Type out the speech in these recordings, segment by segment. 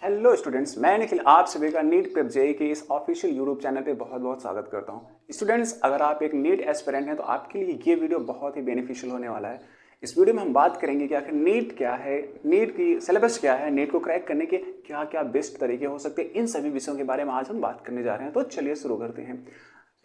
Hello students, मैं निखिल आप सभी का नीट प्रेप जेईई के इस ऑफिशियल यूट्यूब चैनल पे बहुत बहुत स्वागत करता हूं। स्टूडेंट्स, अगर आप एक नीट एस्पिरेंट हैं तो आपके लिए ये वीडियो बहुत ही बेनिफिशियल होने वाला है। इस वीडियो में हम बात करेंगे कि आखिर नीट क्या है, नीट की सिलेबस क्या है, नीट को क्रैक करने के क्या क्या बेस्ट तरीके हो सकते हैं, इन सभी विषयों के बारे में आज हम बात करने जा रहे हैं। तो चलिए शुरू करते हैं।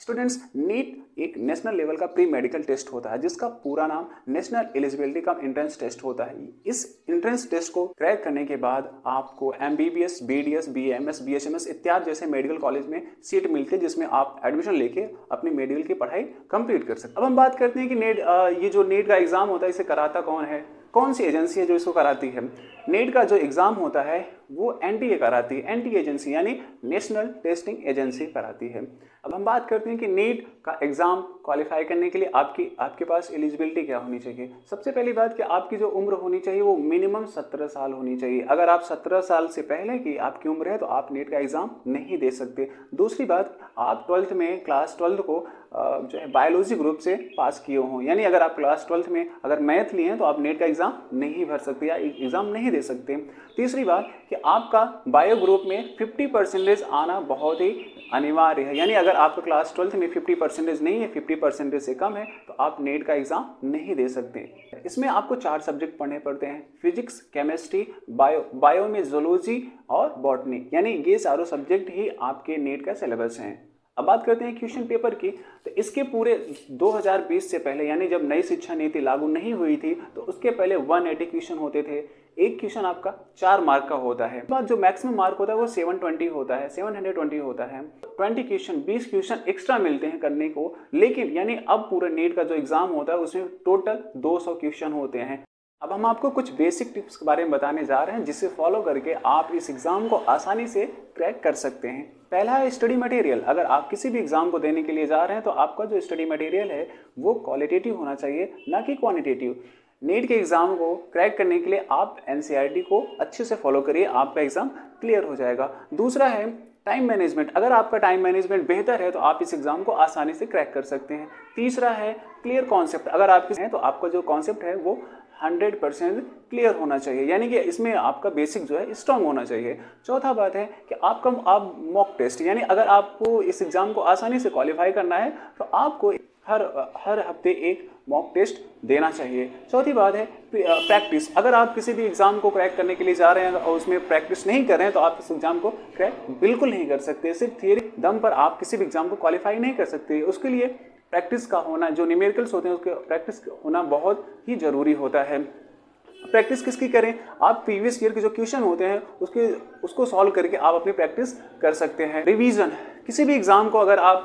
स्टूडेंट्स, नीट एक नेशनल लेवल का प्री मेडिकल टेस्ट होता है जिसका पूरा नाम national eligibility cum entrance test होता है। इस एंट्रेंस टेस्ट को क्रैक करने के बाद आपको एमबीबीएस, बीडीएस, बीएमएस, बीएचएमएस इत्यादि जैसे मेडिकल कॉलेज में सीट मिलती है जिसमें आप एडमिशन लेके अपनी मेडिकल की पढ़ाई कंप्लीट कर सकते हैं। अब हम बात करते हैं कि ये जो नीट का एग्जाम होता है इसे कराता कौन है, कौन सी एजेंसी है जो इसको कराती है। नीट का जो एग्जाम होता है वो एनटीए कराती है, एनटीए एजेंसी यानी नेशनल टेस्टिंग एजेंसी कराती है। अब हम बात करते हैं कि नीट का एग्जाम क्वालिफाई करने के लिए आपके पास एलिजिबिलिटी क्या होनी चाहिए। सबसे पहली बात कि आपकी जो उम्र होनी चाहिए वो मिनिमम 17 साल होनी चाहिए। अगर आप 17 साल से पहले की आपकी उम्र है तो आप नीट का एग्जाम नहीं दे सकते। दूसरी बात, आप 12th में क्लास 12 को जो है बायोलॉजी ग्रुप से पास किए हों, यानी अगर आप क्लास 12th में अगर मैथ लिए हैं तो आप नीट का एग्जाम नहीं भर सकते या एग्जाम नहीं दे सकते। तीसरी बात कि आपका बायो ग्रुप में 50% आना बहुत ही अनिवार्य है, यानी अगर आपका क्लास 12th में 50% नहीं है, 50% से कम है तो आप नीट का एग्जाम नहीं दे सकते। इसमें आपको 4 सब्जेक्ट पढ़ने पड़ते हैं, फिजिक्स, केमिस्ट्री, बायो में जूलॉजी और बॉटनी, यानी ये चारों सब्जेक्ट ही आपके नीट का सिलेबस हैं। अब बात करते हैं क्वेश्चन पेपर की, तो इसके पूरे 2020 से पहले यानी जब नई शिक्षा नीति लागू नहीं हुई थी तो उसके पहले 180 क्वेश्चन होते थे। एक क्वेश्चन आपका 4 मार्क का होता है, बाद जो मैक्सिमम मार्क होता है वो 720 होता है, 720 होता है। 20 क्वेश्चन, 20 क्वेश्चन एक्स्ट्रा मिलते हैं करने को, लेकिन यानी अब पूरे नीट का जो एग्जाम होता है उसमें टोटल 200 क्वेश्चन होते हैं। अब हम आपको कुछ बेसिक टिप्स के बारे में बताने जा रहे हैं जिसे फॉलो करके आप इस एग्जाम को आसानी से क्रैक कर सकते हैं। पहला है स्टडी मटेरियल। अगर आप किसी भी एग्जाम को देने के लिए जा रहे हैं तो आपका जो स्टडी मटेरियल है वो क्वालिटेटिव होना चाहिए, ना कि क्वांटिटेटिव। नीट के एग्जाम को क्रैक करने के लिए आप एनसीईआरटी को अच्छे से फॉलो करिए, आपका एग्जाम क्लियर हो जाएगा। दूसरा है टाइम मैनेजमेंट। अगर आपका टाइम मैनेजमेंट बेहतर है तो आप इस एग्जाम को आसानी से क्रैक कर सकते हैं। तीसरा है क्लियर कॉन्सेप्ट। अगर आप हैं तो आपका जो कॉन्सेप्ट है वो 100% क्लियर होना चाहिए, यानी कि इसमें आपका बेसिक जो है स्ट्रांग होना चाहिए। चौथा बात है कि आप मॉक टेस्ट, यानी अगर आपको इस एग्जाम को आसानी से क्वालिफाई करना है तो आपको हर हफ्ते एक मॉक टेस्ट देना चाहिए। चौथी बात है प्रैक्टिस। अगर आप किसी भी एग्जाम को क्रैक करने के लिए जा रहे हैं और उसमें प्रैक्टिस नहीं कर रहे हैं तो आप इस एग्जाम को क्रैक बिल्कुल नहीं कर सकते। सिर्फ थियरी दम पर आप किसी भी एग्जाम को क्वालिफाई नहीं कर सकते। उसके लिए प्रैक्टिस का होना, जो न्यूमेरिकल्स होते हैं उसके प्रैक्टिस होना बहुत ही जरूरी होता है। प्रैक्टिस किसकी करें? आप प्रीवियस ईयर के जो क्वेश्चन होते हैं उसको सॉल्व करके आप अपनी प्रैक्टिस कर सकते हैं। रिवीजन, किसी भी एग्जाम को अगर आप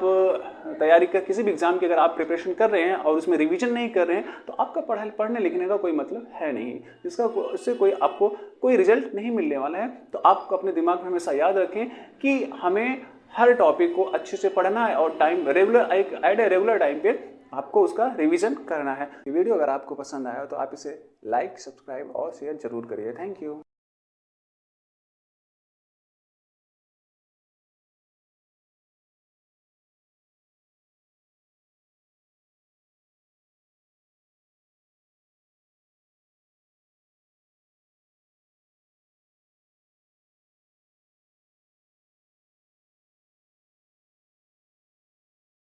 किसी भी एग्जाम की अगर आप प्रिपरेशन कर रहे हैं और उसमें रिवीजन नहीं कर रहे हैं तो आपका पढ़ने लिखने का कोई मतलब है नहीं, इससे आपको कोई रिजल्ट नहीं मिलने वाला है। तो आपको अपने दिमाग में हमेशा याद रखें कि हमें हर टॉपिक को अच्छे से पढ़ना है और रेगुलर टाइम पे आपको उसका रिवीजन करना है। ये वीडियो अगर आपको पसंद आया तो आप इसे लाइक, सब्सक्राइब और शेयर जरूर करिए। Thank you.